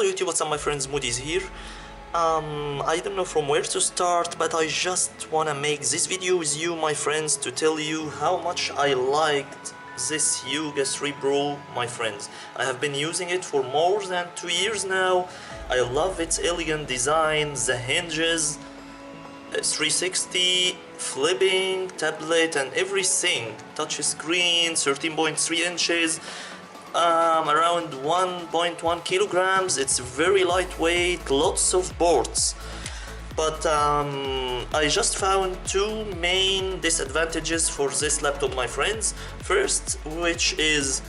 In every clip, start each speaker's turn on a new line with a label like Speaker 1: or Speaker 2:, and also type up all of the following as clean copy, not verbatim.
Speaker 1: YouTube, what's up my friends, Moody's here. I don't know from where to start, but I just wanna make this video with you my friends to tell you how much I liked this YOGA3Pro, my friends. I have been using it for more than 2 years now. I love its elegant design, the hinges, 360, flipping, tablet and everything. Touch screen, 13.3 inches, around 1.1 kilograms. It's very lightweight, lots of ports. But I just found two main disadvantages for this laptop, my friends. First, which is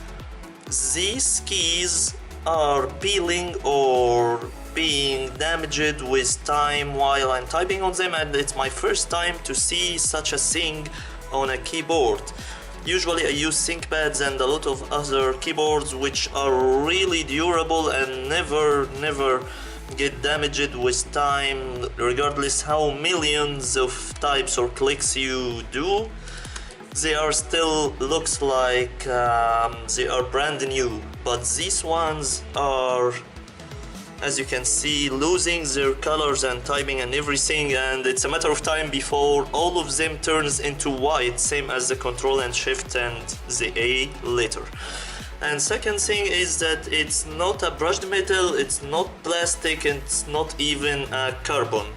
Speaker 1: these keys are peeling or being damaged with time while I'm typing on them, and it's my first time to see such a thing on a keyboard. Usually I use ThinkPads and a lot of other keyboards which are really durable and never get damaged with time, regardless how millions of types or clicks you do. They are still looks like they are brand new, but these ones are, as you can see, losing their colors and typing and everything, and it's a matter of time before all of them turns into white, same as the Control and Shift and the A later. And second thing is that it's not a brushed metal, it's not plastic, it's not even a carbon.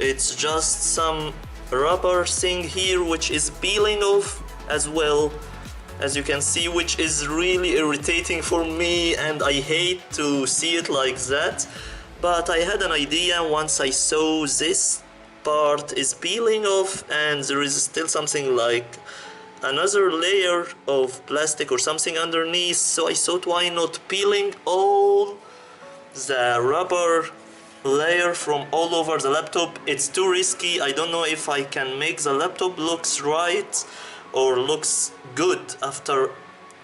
Speaker 1: It's just some rubber thing here which is peeling off as well, as you can see, which is really irritating for me, and I hate to see it like that. But I had an idea once I saw this part is peeling off and there is still something like another layer of plastic or something underneath, so I thought, why not peeling all the rubber layer from all over the laptop? It's too risky. I don't know if I can make the laptop looks right or looks good after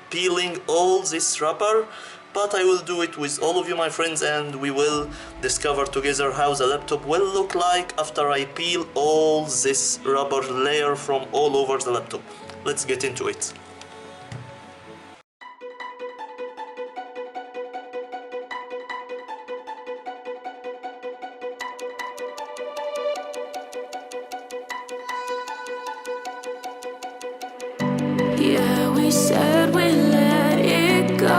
Speaker 1: peeling all this rubber, but I will do it with all of you, my friends, and we will discover together how the laptop will look like after I peel all this rubber layer from all over the laptop. Let's get into it.
Speaker 2: Yeah, we said we let it go,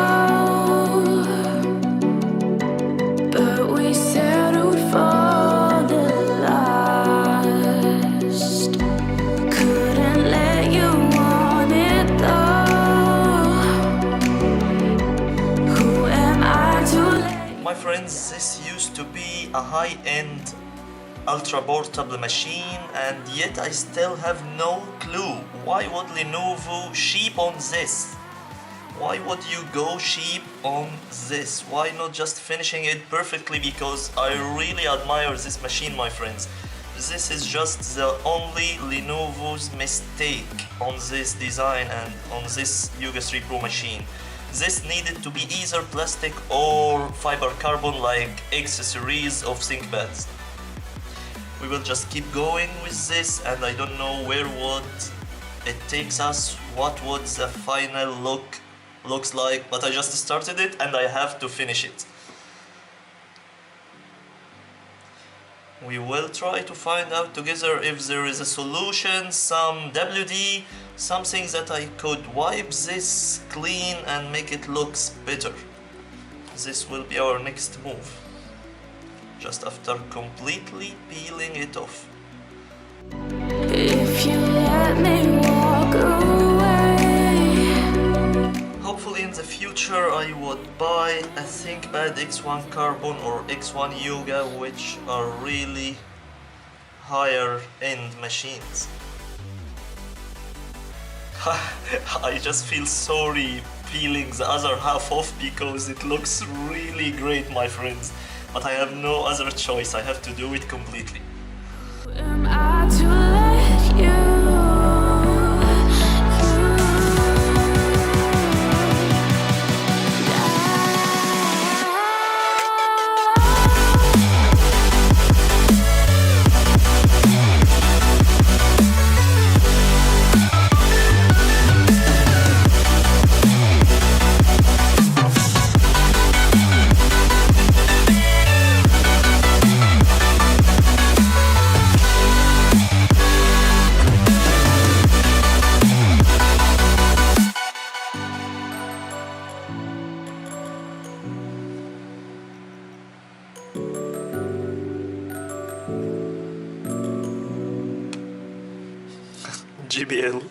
Speaker 2: but we settled for the last. Couldn't let you want it though. Who am I to let?
Speaker 1: My friends, this used to be a high-end ultra portable machine, and yet I still have no clue why would Lenovo cheap on this. Why would you go cheap on this? Why not just finishing it perfectly? Because I really admire this machine, my friends. This is just the only Lenovo's mistake on this design and on this YOGA3Pro machine. This needed to be either plastic or fiber carbon like accessories of ThinkPads. We will just keep going with this, and I don't know where would it takes us, what would the final look looks like, but I just started it and I have to finish it. We will try to find out together if there is a solution, some WD, something that I could wipe this clean and make it looks better. This will be our next move, just after completely peeling it off.
Speaker 2: If you let me walk away.
Speaker 1: Hopefully in the future I would buy a ThinkPad X1 Carbon or X1 Yoga, which are really higher end machines. I just feel sorry peeling the other half off because it looks really great, my friends. But I have no other choice, I have to do it completely.
Speaker 2: Who am I to let you?
Speaker 1: JBL.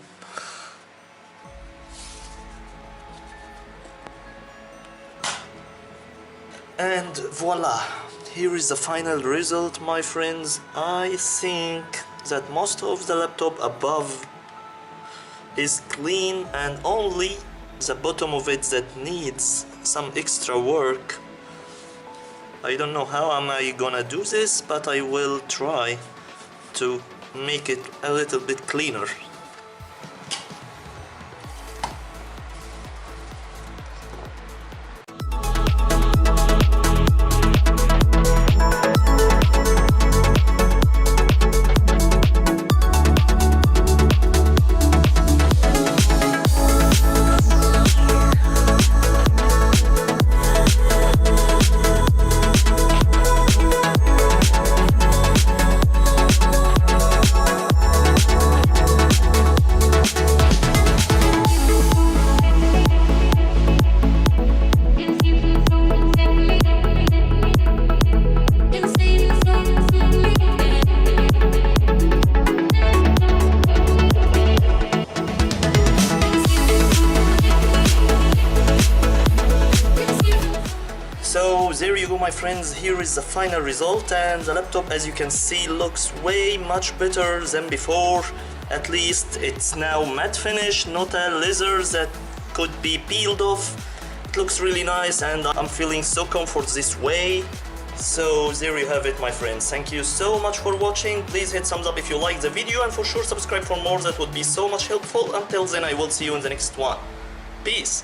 Speaker 1: And voila, here is the final result, my friends. I think that most of the laptop above is clean and only the bottom of it that needs some extra work. I don't know how am I gonna do this, but I will try to make it a little bit cleaner. So there you go, my friends, here is the final result, and the laptop, as you can see, looks way much better than before. At least it's now matte finish, not a leather that could be peeled off. It looks really nice and I'm feeling so comfortable this way. So there you have it, my friends. Thank you so much for watching. Please hit thumbs up if you liked the video, and for sure subscribe for more. That would be so much helpful. Until then, I will see you in the next one. Peace.